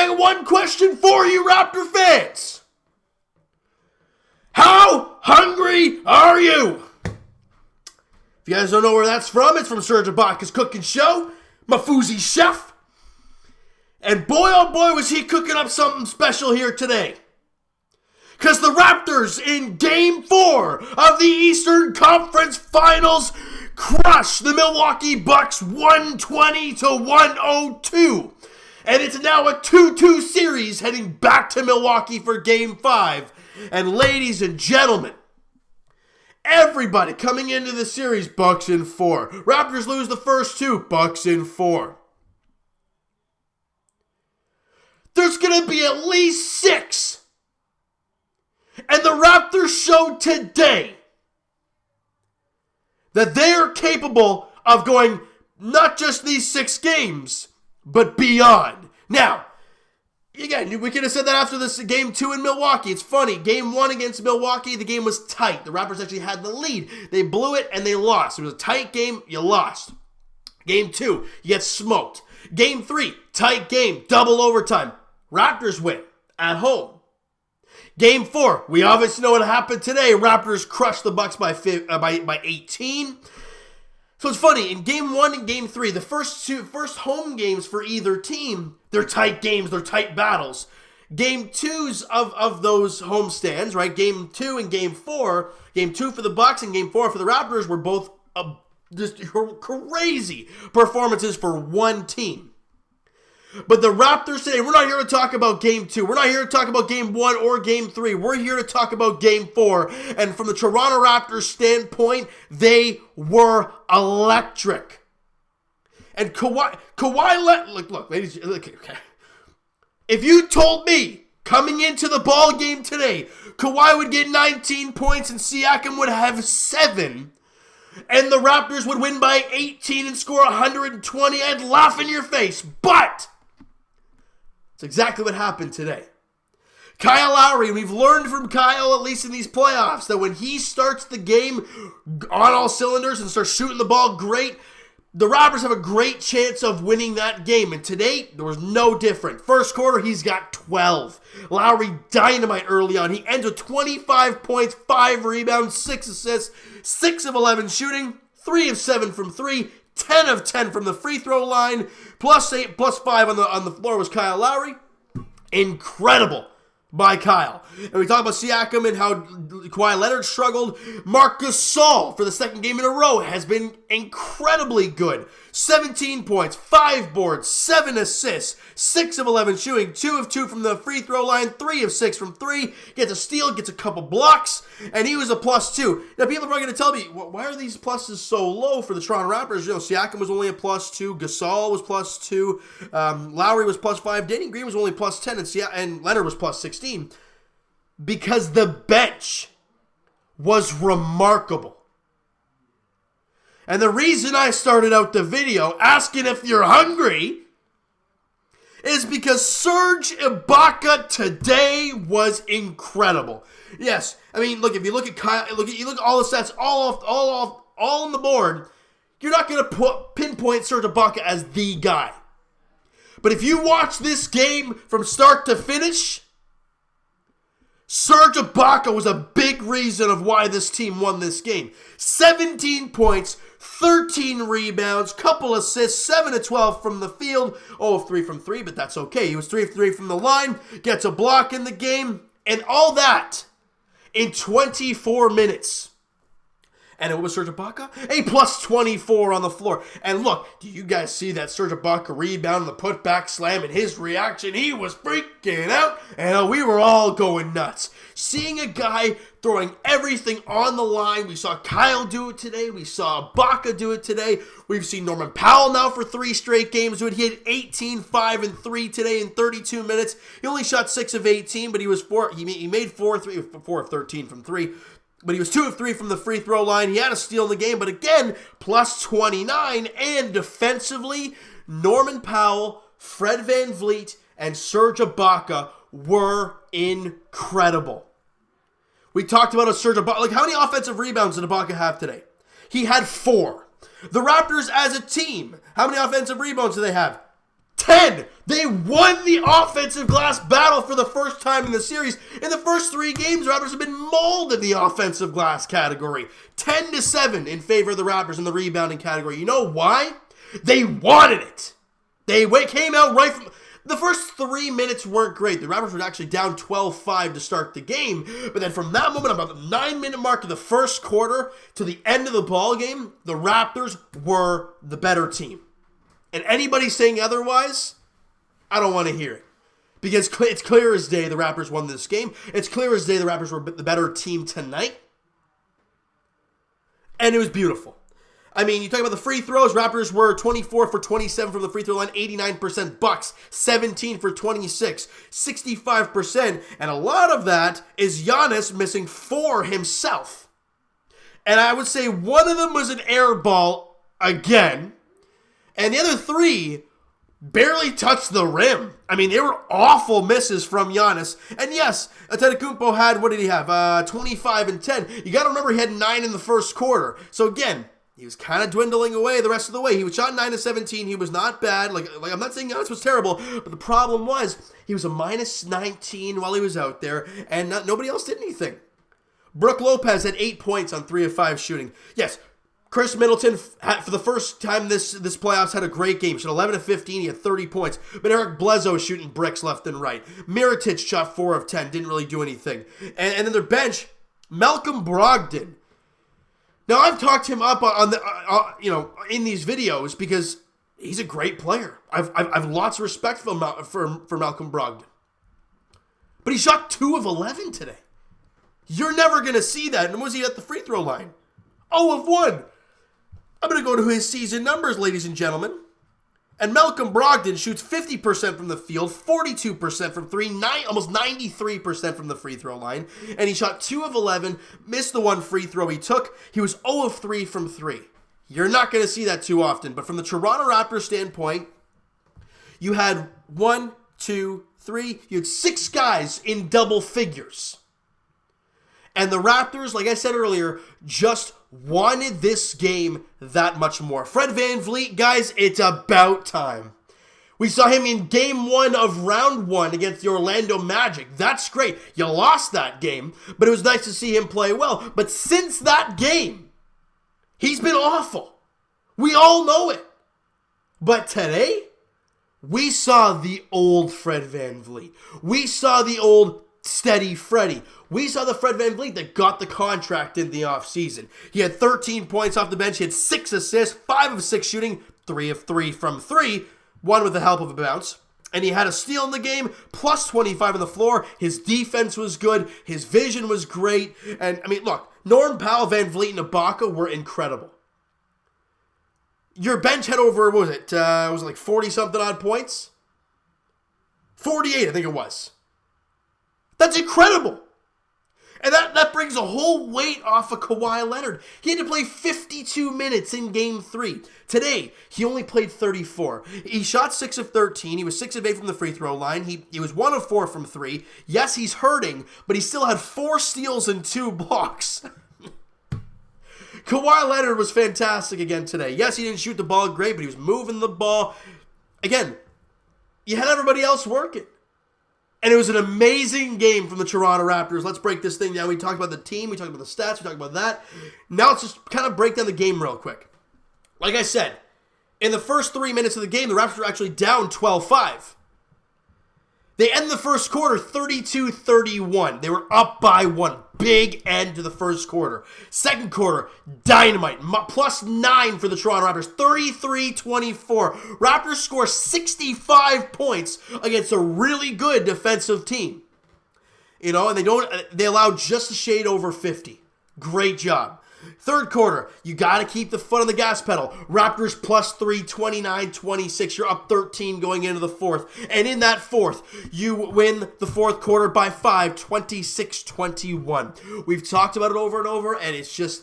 I got one question for you, Raptor fans. How hungry are you? If you guys don't know where that's from, it's from Serge Ibaka's cooking show, Mafuzi Chef. And boy, oh boy, was he cooking up something special here today. Because the Raptors in Game 4 of the Eastern Conference Finals crushed the Milwaukee Bucks 120-102. And it's now a 2-2 series heading back to Milwaukee for Game 5. And ladies and gentlemen, everybody coming into the series, Bucks in 4. Raptors lose the first 2, Bucks in 4. There's going to be at least 6. And the Raptors showed today that they are capable of going not just these 6 games, but beyond. Now, again, we could have said that after this Game 2 in Milwaukee. It's funny. Game 1 against Milwaukee, the game was tight. The Raptors actually had the lead. They blew it and they lost. It was a tight game. You lost. Game 2, you get smoked. Game 3, tight game. Double overtime. Raptors win at home. Game 4, we obviously know what happened today. Raptors crushed the Bucks by 18. So it's funny, in Game 1 and Game 3, the first home games for either team, they're tight games, they're tight battles. Game 2s of those homestands, right? Game 2 and Game 4, Game 2 for the Bucks and Game 4 for the Raptors were both just crazy performances for one team. But the Raptors today, we're not here to talk about Game 2. We're not here to talk about Game 1 or Game 3. We're here to talk about Game 4. And from the Toronto Raptors standpoint, they were electric. And Kawhi look, ladies, look, okay. If you told me coming into the ball game today, Kawhi would get 19 points and Siakam would have 7, and the Raptors would win by 18 and score 120, I'd laugh in your face. But it's exactly what happened today. Kyle Lowry, we've learned from Kyle, at least in these playoffs, that when he starts the game on all cylinders and starts shooting the ball great, the Raptors have a great chance of winning that game. And today, there was no different. First quarter, he's got 12. Lowry dynamite early on. He ends with 25 points, 5 rebounds, 6 assists, 6 of 11 shooting, 3 of 7 from 3, 10 of 10 from the free throw line, plus 8, plus 5 on the floor was Kyle Lowry. Incredible by Kyle. And we talk about Siakam and how Kawhi Leonard struggled. Marc Gasol, for the second game in a row, has been incredibly good. 17 points, 5 boards, 7 assists, 6 of 11 shooting, 2 of 2 from the free throw line, 3 of 6 from 3, gets a steal, gets a couple blocks, and he was a +2. Now, people are probably going to tell me, why are these pluses so low for the Toronto Raptors? You know, Siakam was only a +2, Gasol was +2, Lowry was +5, Danny Green was only +10, and Leonard was +16. Because the bench was remarkable. And the reason I started out the video asking if you're hungry is because Serge Ibaka today was incredible. Yes, I mean, look, if you look at Kyle, you look at all the stats, all on the board, you're not going to pinpoint Serge Ibaka as the guy. But if you watch this game from start to finish, Serge Ibaka was a big reason of why this team won this game. 17 points, 13 rebounds, couple assists, 7 of 12 from the field. 0 of 3 from 3, but that's okay. He was 3 of 3 from the line, gets a block in the game, and all that in 24 minutes. And it was Serge Ibaka, a +24 on the floor. And look, do you guys see that Serge Ibaka rebound, the putback slam, and his reaction? He was freaking out, and we were all going nuts. Seeing a guy throwing everything on the line. We saw Kyle do it today. We saw Ibaka do it today. We've seen Norman Powell now for 3 straight games do it. He had 18, 5, and 3 today in 32 minutes. He only shot 6 of 18, but he made 4 of 13 from 3. But he was 2 of 3 from the free throw line. He had a steal in the game, but again, +29. And defensively, Norman Powell, Fred VanVleet, and Serge Ibaka were incredible. We talked about a Serge Ibaka. Like, how many offensive rebounds did Ibaka have today? He had 4. The Raptors as a team, how many offensive rebounds do they have? 10. They won the offensive glass battle for the first time in the series. In the first 3 games, the Raptors have been mauled in the offensive glass category. 10-7 in favor of the Raptors in the rebounding category. You know why? They wanted it. They came out right from... The first 3 minutes weren't great. The Raptors were actually down 12-5 to start the game. But then from that moment, about the 9-minute mark of the first quarter to the end of the ball game, the Raptors were the better team. And anybody saying otherwise, I don't want to hear it. Because it's clear as day the Raptors won this game. It's clear as day the Raptors were the better team tonight. And it was beautiful. I mean, you talk about the free throws. Raptors were 24 for 27 from the free throw line, 89%. Bucks, 17 for 26, 65%. And a lot of that is Giannis missing 4 himself. And I would say one of them was an air ball again. And the other 3 barely touched the rim. I mean, they were awful misses from Giannis. And yes, Antetokounmpo had, what did he have? 25 and 10. You got to remember he had 9 in the first quarter. So again, he was kind of dwindling away the rest of the way. He was shot 9 of 17. He was not bad. Like I'm not saying Giannis was terrible, but the problem was he was a minus 19 while he was out there, and nobody else did anything. Brook Lopez had 8 points on 3 of 5 shooting. Yes, Chris Middleton, for the first time this playoffs, had a great game. Shot 11 of 15. He had 30 points. But Eric Bledsoe was shooting bricks left and right. Mirotic shot 4 of 10. Didn't really do anything. And then their bench, Malcolm Brogdon. Now, I've talked him up on the in these videos because he's a great player. I've lots of respect for Malcolm Brogdon. But he shot 2 of 11 today. You're never going to see that. And was he at the free throw line? 0 of 1. I'm going to go to his season numbers, ladies and gentlemen. And Malcolm Brogdon shoots 50% from the field, 42% from 3, almost 93% from the free throw line. And he shot 2 of 11, missed the 1 free throw he took. He was 0 of 3 from 3. You're not going to see that too often. But from the Toronto Raptors standpoint, you had 1, 2, 3, you had 6 guys in double figures. And the Raptors, like I said earlier, just wanted this game that much more. Fred VanVleet, guys, it's about time. We saw him in game 1 of round 1 against the Orlando Magic. That's great. You lost that game, but it was nice to see him play well. But since that game, he's been awful. We all know it. But today, we saw the old Fred VanVleet. We saw the old Steady Freddy. We saw the Fred VanVleet that got the contract in the offseason. He had 13 points off the bench. He had 6 assists, 5 of 6 shooting, 3 of 3 from 3, 1 with the help of a bounce. And he had a steal in the game, plus 25 on the floor. His defense was good. His vision was great. And, I mean, look, Norm Powell, VanVleet, and Ibaka were incredible. Your bench had over, what was it? Was it like 40-something odd points? 48, I think it was. That's incredible. And that brings a whole weight off of Kawhi Leonard. He had to play 52 minutes in Game 3. Today, he only played 34. He shot 6 of 13. He was 6 of 8 from the free throw line. He was 1 of 4 from 3. Yes, he's hurting, but he still had 4 steals and 2 blocks. Kawhi Leonard was fantastic again today. Yes, he didn't shoot the ball great, but he was moving the ball. Again, you had everybody else working. And it was an amazing game from the Toronto Raptors. Let's break this thing down. We talked about the team. We talked about the stats. We talked about that. Now let's just kind of break down the game real quick. Like I said, in the first 3 minutes of the game, the Raptors were actually down 12-5. They end the first quarter 32-31. They were up by 1. Big end to the first quarter. Second quarter, dynamite. Plus 9 for the Toronto Raptors. 33-24. Raptors score 65 points against a really good defensive team. You know, and they allowed just a shade over 50. Great job. Third quarter, you got to keep the foot on the gas pedal. Raptors plus 3, 29-26. You're up 13 going into the fourth. And in that fourth, you win the fourth quarter by 5, 26-21. We've talked about it over and over, and it's just,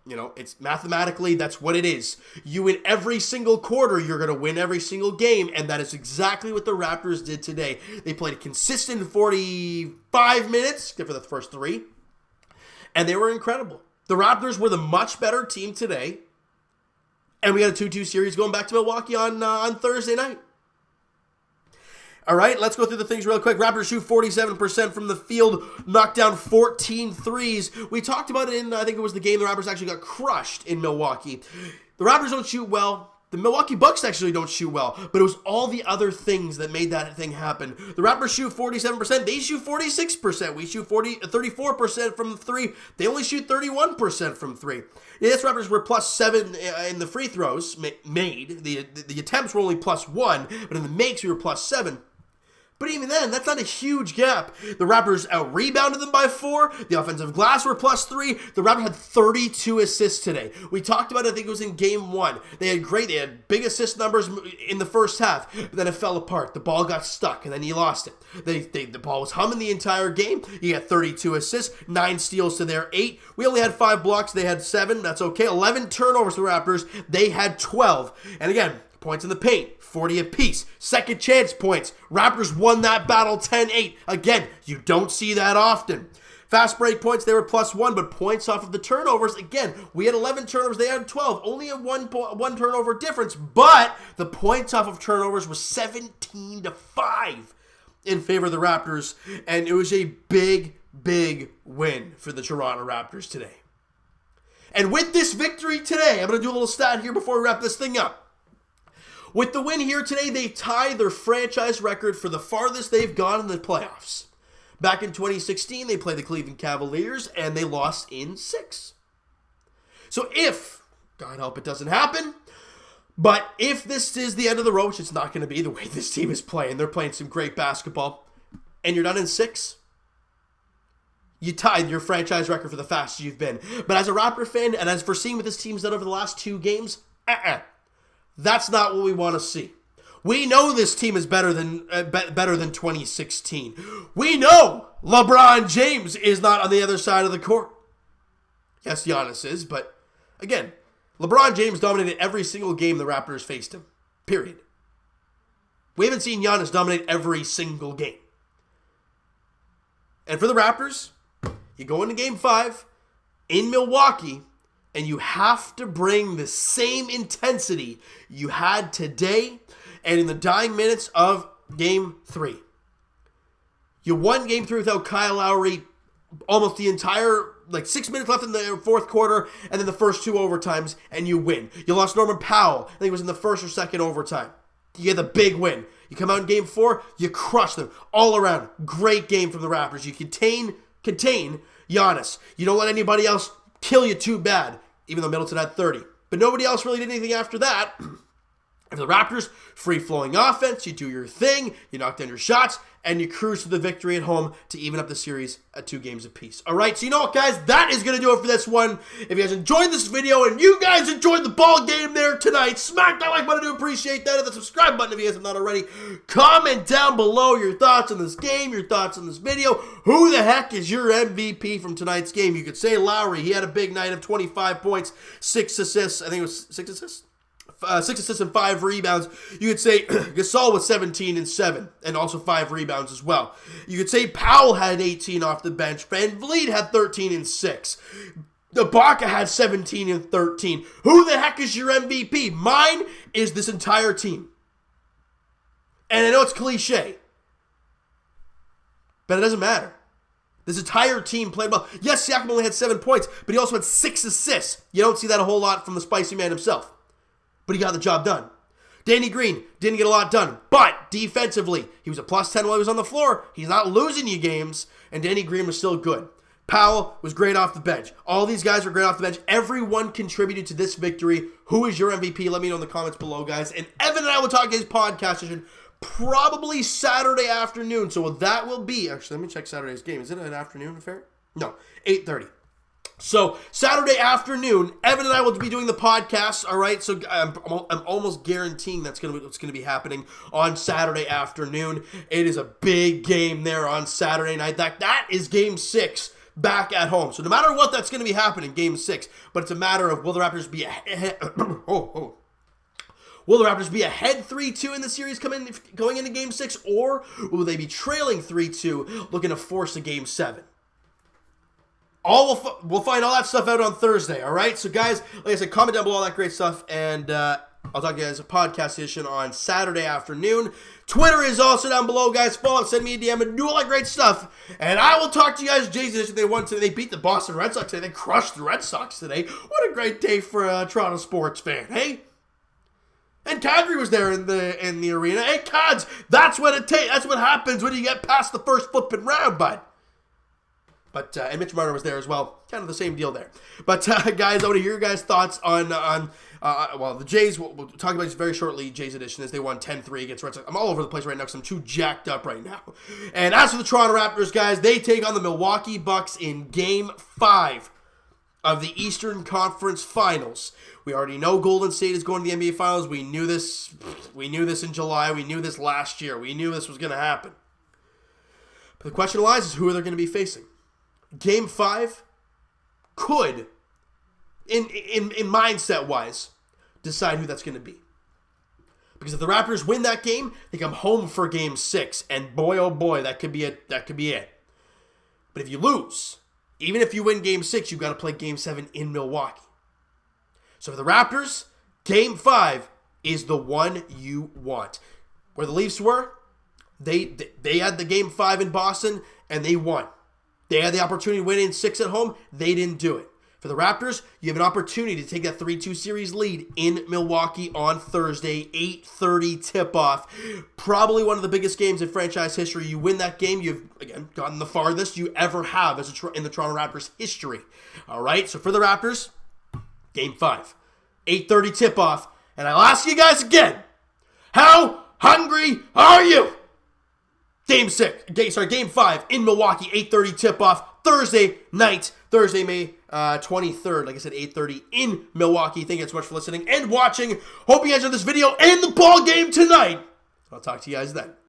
you know, it's mathematically, that's what it is. You win every single quarter, you're going to win every single game, and that is exactly what the Raptors did today. They played a consistent 45 minutes, except for the first 3, and they were incredible. The Raptors were the much better team today. And we got a 2-2 series going back to Milwaukee on Thursday night. All right, let's go through the things real quick. Raptors shoot 47% from the field, knocked down 14 threes. We talked about it in, I think it was the game the Raptors actually got crushed in Milwaukee. The Raptors don't shoot well. The Milwaukee Bucks actually don't shoot well, but it was all the other things that made that thing happen. The Raptors shoot 47%. They shoot 46%. We shoot 34% from three. They only shoot 31% from three. Yes, Raptors were +7 in the free throws made. The attempts were only +1, but in the makes we were +7. But even then, that's not a huge gap. The Raptors out-rebounded them by 4. The offensive glass were +3. The Raptors had 32 assists today. We talked about it, I think it was in game 1. They had big assist numbers in the first half, but then it fell apart. The ball got stuck, and then you lost it. The ball was humming the entire game. You got 32 assists, 9 steals to their 8. We only had 5 blocks. They had 7. That's okay. 11 turnovers to the Raptors. They had 12. And again, points in the paint, 40 apiece. Second chance points. Raptors won that battle 10-8. Again, you don't see that often. Fast break points, they were +1, but points off of the turnovers, again, we had 11 turnovers, they had 12. Only a one turnover difference, but the points off of turnovers was 17-5 in favor of the Raptors, and it was a big, big win for the Toronto Raptors today. And with this victory today, I'm going to do a little stat here before we wrap this thing up. With the win here today, they tie their franchise record for the farthest they've gone in the playoffs. Back in 2016, they played the Cleveland Cavaliers, and they lost in 6. So if, God help it doesn't happen, but if this is the end of the road, which it's not going to be the way this team is playing, they're playing some great basketball, and you're done in 6, you tied your franchise record for the fastest you've been. But as a Raptor fan, and as for seeing what this team's done over the last 2 games, that's not what we want to see. We know this team is better than 2016. We know LeBron James is not on the other side of the court. Yes, Giannis is, but again, LeBron James dominated every single game the Raptors faced him. Period. We haven't seen Giannis dominate every single game. And for the Raptors, you go into Game 5 in Milwaukee, and you have to bring the same intensity you had today and in the dying minutes of Game 3. You won Game 3 without Kyle Lowry almost the entire, 6 minutes left in the fourth quarter, and then the first 2 overtimes, and you win. You lost Norman Powell, I think it was in the first or second overtime. You get the big win. You come out in Game 4, you crush them. All around, great game from the Raptors. You contain Giannis. You don't let anybody else kill you too bad, even though Middleton had 30. But nobody else really did anything after that. And for the Raptors, free-flowing offense, you do your thing, you knock down your shots, and you cruise to the victory at home to even up the series at 2 games apiece. All right, so you know what, guys? That is going to do it for this one. If you guys enjoyed this video and you guys enjoyed the ball game there tonight, smack that like button. I do appreciate that. Hit the subscribe button if you guys have not already. Comment down below your thoughts on this game, your thoughts on this video. Who the heck is your MVP from tonight's game? You could say Lowry. He had a big night of 25 points, 6 assists. I think it was 6 assists? 6 assists and 5 rebounds. You could say Gasol was 17 and 7, and also 5 rebounds as well. You could say Powell had 18 off the bench. VanVleet had 13 and 6. Ibaka had 17 and 13. Who the heck is your MVP? Mine is this entire team. And I know it's cliche, but it doesn't matter. This entire team played well. Yes, Siakam only had 7 points, but he also had 6 assists. You don't see that a whole lot from the spicy man himself. But he got the job done. Danny Green didn't get a lot done, but defensively, he was a +10 while he was on the floor. He's not losing you games, and Danny Green was still good. Powell was great off the bench. All these guys were great off the bench. Everyone contributed to this victory. Who is your MVP? Let me know in the comments below, guys. And Evan and I will talk his podcast session probably Saturday afternoon. So that will be, actually, let me check Saturday's game. Is it an afternoon affair? No, 8:30. So, Saturday afternoon, Evan and I will be doing the podcast, all right? So, I'm almost guaranteeing that's what's going to be happening on Saturday afternoon. It is a big game there on Saturday night. That is Game 6 back at home. So, no matter what, that's going to be happening, Game 6. But it's a matter of, will the Raptors be ahead? Will the Raptors be ahead 3-2 in the series going into Game 6? Or will they be trailing 3-2, looking to force a Game 7? We'll find all that stuff out on Thursday, all right? So, guys, like I said, comment down below all that great stuff, and I'll talk to you guys a podcast edition on Saturday afternoon. Twitter is also down below, guys. Follow, send me a DM, and do all that great stuff. And I will talk to you guys Jay's edition. They won today. They beat the Boston Red Sox today. They crushed the Red Sox today. What a great day for a Toronto sports fan, hey? And Kadri was there in the arena. Hey, Cads, that's what it takes. That's what happens when you get past the first flipping round, bud. But and Mitch Marner was there as well. Kind of the same deal there. But guys, I want to hear your guys' thoughts on the Jays. We'll talk about this very shortly. Jays edition as they won 10-3 against Red Sox. I'm all over the place right now because I'm too jacked up right now. And as for the Toronto Raptors, guys, they take on the Milwaukee Bucks in Game 5 of the Eastern Conference Finals. We already know Golden State is going to the NBA Finals. We knew this. We knew this in July. We knew this last year. We knew this was going to happen. But the question lies is who are they going to be facing? Game 5 could, in mindset-wise, decide who that's going to be. Because if the Raptors win that game, they come home for Game 6, and boy, oh boy, that could be it. That could be it. But if you lose, even if you win Game 6, you've got to play Game 7 in Milwaukee. So for the Raptors, Game 5 is the one you want. Where the Leafs were, they had the Game 5 in Boston, and they won. They had the opportunity to win in 6 at home. They didn't do it. For the Raptors, you have an opportunity to take that 3-2 series lead in Milwaukee on Thursday, 8:30 tip-off. Probably one of the biggest games in franchise history. You win that game, you've, again, gotten the farthest you ever have in the Toronto Raptors history. All right, so for the Raptors, Game 5, 8:30 tip-off. And I'll ask you guys again, how hungry are you? Game 5 in Milwaukee, 8:30 tip-off, Thursday night, Thursday, May 23rd. Like I said, 8:30 in Milwaukee. Thank you so much for listening and watching. Hope you guys enjoyed this video and the ball game tonight. I'll talk to you guys then.